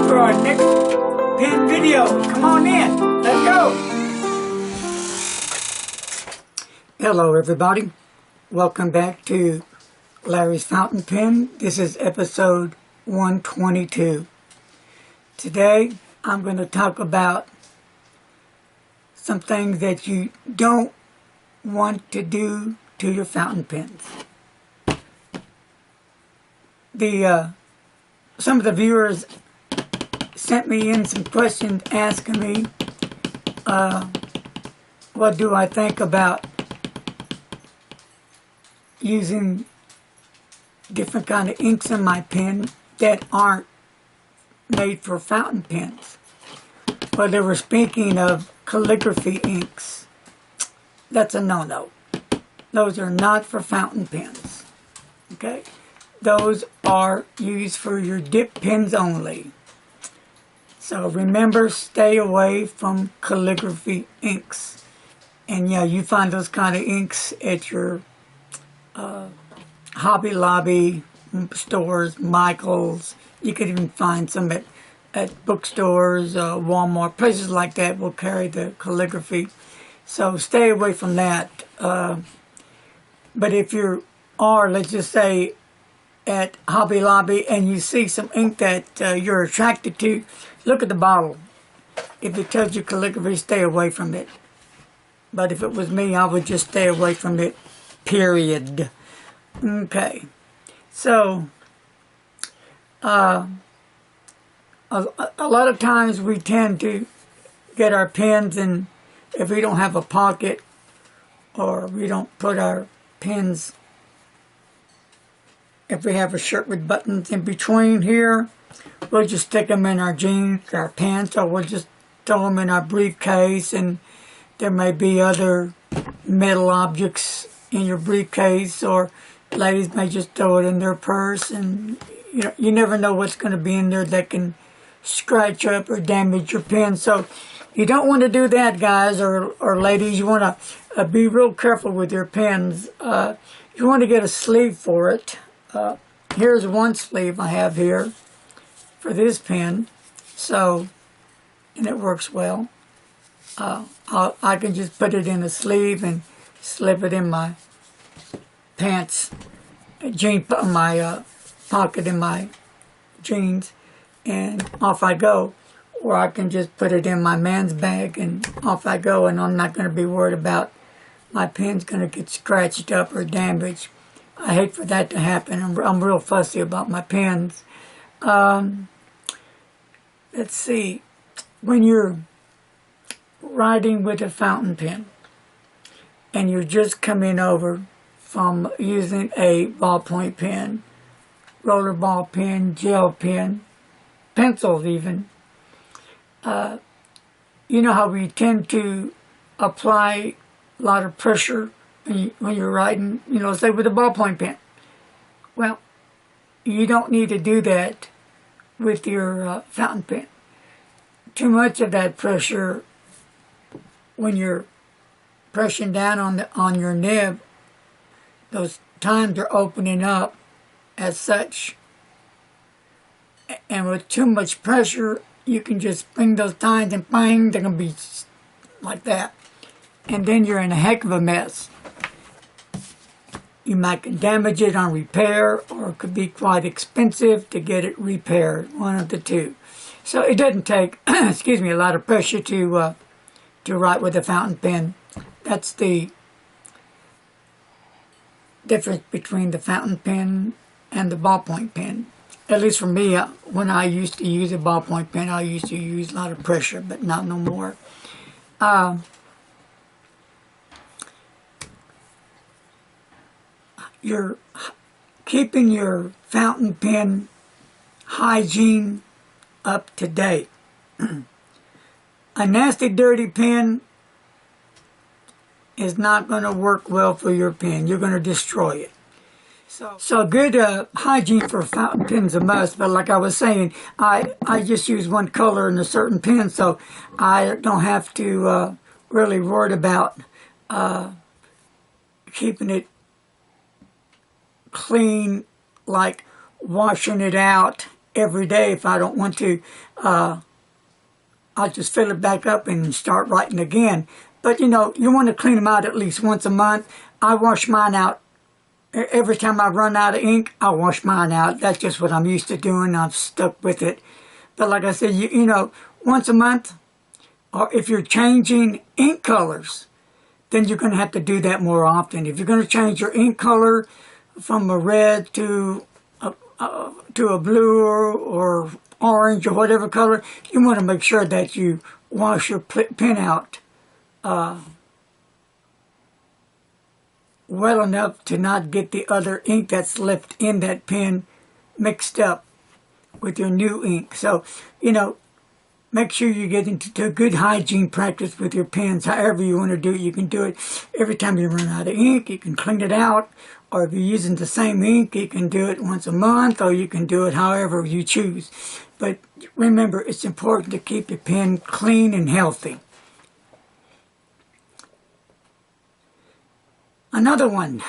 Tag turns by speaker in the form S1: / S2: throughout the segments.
S1: for our next pen video. Come on in. Let's go. Hello, everybody. Welcome back to Larry's Fountain Pen. This is episode 122. Today, I'm going to talk about some things that you don't want to do to your fountain pens. Some of the viewers sent me in some questions asking me what do I think about using different kind of inks in my pen that aren't made for fountain pens. Well, they were speaking of calligraphy inks. That's a no-no. Those are not for fountain pens. Okay? Those are used for your dip pens only. So remember, stay away from calligraphy inks. And yeah, you find those kind of inks at your Hobby Lobby stores, Michael's. You could even find some at bookstores, Walmart, places like that will carry the calligraphy. So stay away from that. But if you are, let's just say, at Hobby Lobby and you see some ink that you're attracted to, look at the bottle. If it tells you calligraphy, stay away from it. But if it was me, I would just stay away from it, period. Okay. So, a lot of times we tend to get our pens, and if we don't have a pocket or we don't put our pens, if we have a shirt with buttons in between here, we'll just stick them in our jeans, our pants, or we'll just throw them in our briefcase. And there may be other metal objects in your briefcase, or ladies may just throw it in their purse. And you never know what's going to be in there that can scratch up or damage your pen. So you don't want to do that, guys or ladies. You want to be real careful with your pens. You want to get a sleeve for it. Here's one sleeve I have here for this pen, and it works well. I can just put it in a sleeve and slip it in my pants, my pocket in my jeans, and off I go. Or I can just put it in my man's bag and off I go, and I'm not going to be worried about my pen's going to get scratched up or damaged. I hate for that to happen. I'm real fussy about my pens. Let's see. When you're writing with a fountain pen and you're just coming over from using a ballpoint pen, roller ball pen, gel pen, pencils even, you know how we tend to apply a lot of pressure when you're writing, say with a ballpoint pen. Well, you don't need to do that with your fountain pen. Too much of that pressure, when you're pressing down on your nib, those tines are opening up as such. And with too much pressure, you can just bring those tines and bang, they're going to be like that. And then you're in a heck of a mess. You might damage it on repair, or it could be quite expensive to get it repaired, one of the two. So it doesn't take, excuse me, a lot of pressure to write with a fountain pen. That's the difference between the fountain pen and the ballpoint pen. At least for me, when I used to use a ballpoint pen, I used to use a lot of pressure, but not no more. You're keeping your fountain pen hygiene up to date. A nasty, dirty pen is not going to work well for your pen. You're going to destroy it. So good hygiene for fountain pens a must. But like I was saying, I just use one color in a certain pen, so I don't have to really worry about keeping it clean, like washing it out every day if I don't want to. I'll just fill it back up and start writing again. But you know, you want to clean them out at least once a month. I wash mine out. Every time I run out of ink, I wash mine out. That's just what I'm used to doing. I'm stuck with it. But like I said, you know, once a month, or if you're changing ink colors, then you're going to have to do that more often. If you're going to change your ink color from a red to a blue or orange or whatever color, you want to make sure that you wash your pen out well enough to not get the other ink that's left in that pen mixed up with your new ink. So, you know, make sure you get into good hygiene practice with your pens. However you want to do it, you can do it. Every time you run out of ink, you can clean it out. Or if you're using the same ink, you can do it once a month, or you can do it however you choose. But remember, it's important to keep your pen clean and healthy. Another one.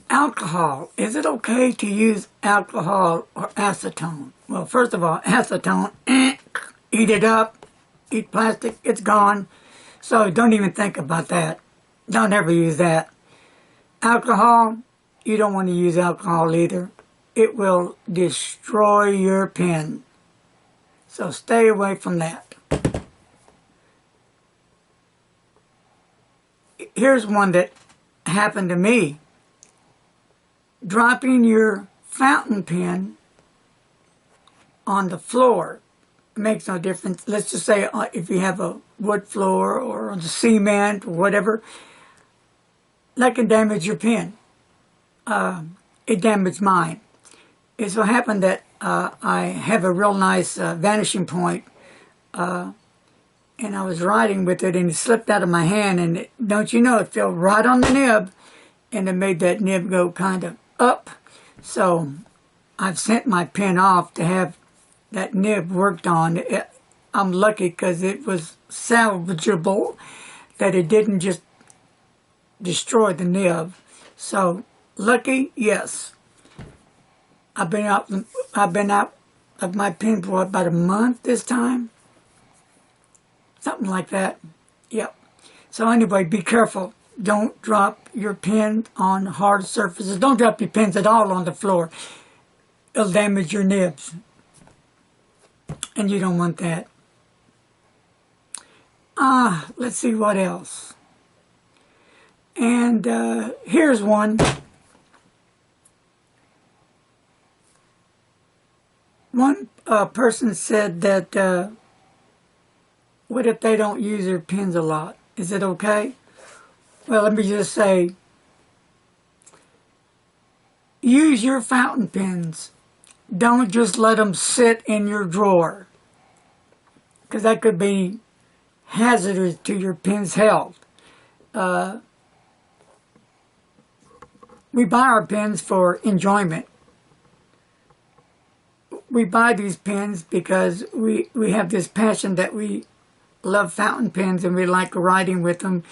S1: Alcohol. Is it okay to use alcohol or acetone? Well, first of all, acetone, eat it up, eat plastic, it's gone. So don't even think about that. Don't ever use that. Alcohol, you don't want to use alcohol either. It will destroy your pen. So stay away from that. Here's one that happened to me. Dropping your fountain pen on the floor makes no difference. Let's just say if you have a wood floor or on the cement or whatever, that can damage your pen. It damaged mine. It so happened that I have a real nice vanishing point, and I was writing with it, and it slipped out of my hand, and don't you know, it fell right on the nib, and it made that nib go kind of up. So I've sent my pen off to have that nib worked on. I'm lucky because it was salvageable, that it didn't just destroy the nib. So lucky, yes. I've been out of my pen for about a month this time, something like that. Yep. So anyway, be careful. Don't drop your pen on hard surfaces. Don't drop your pens at all on the floor. It'll damage your nibs, and you don't want that. Let's see what else. And here's one. One person said that, what if they don't use their pens a lot? Is it okay? Well, let me just say, use your fountain pens. Don't just let them sit in your drawer, because that could be hazardous to your pen's health. We buy our pens for enjoyment. We buy these pens because we have this passion that we love fountain pens and we like writing with them.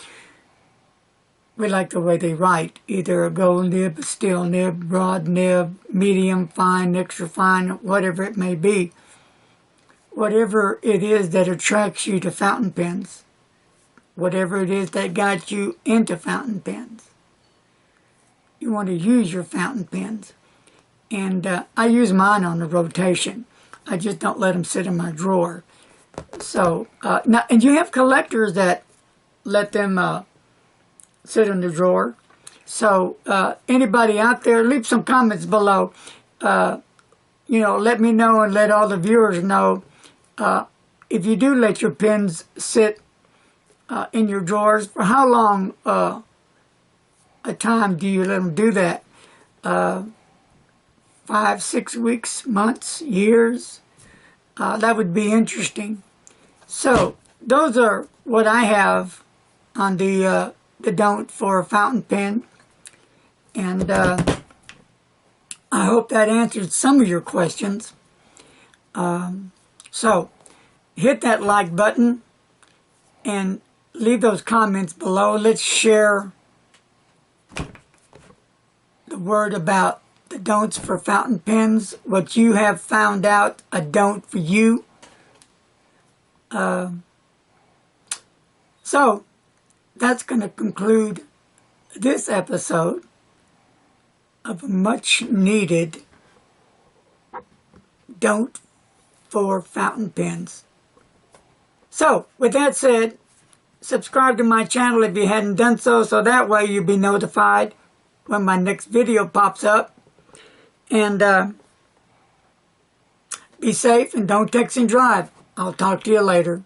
S1: We like the way they write, either a gold nib, a steel nib, broad nib, medium, fine, extra fine, whatever it may be. Whatever it is that attracts you to fountain pens, whatever it is that got you into fountain pens, you want to use your fountain pens. And I use mine on a rotation. I just don't let them sit in my drawer. So, now, and you have collectors that let them sit in the drawer. So, anybody out there, leave some comments below. You know, let me know and let all the viewers know if you do let your pens sit in your drawers, for how long a time do you let them do that? 5, 6 weeks, months, years? That would be interesting. So, those are what I have on the don't for a fountain pen. And I hope that answered some of your questions. So, hit that like button and leave those comments below. Let's share the word about the don'ts for fountain pens, what you have found out a don't for you. So, that's going to conclude this episode of a much needed don't for fountain pens. So, with that said, subscribe to my channel if you hadn't done so, so that way you'll be notified when my next video pops up. And be safe and don't text and drive. I'll talk to you later.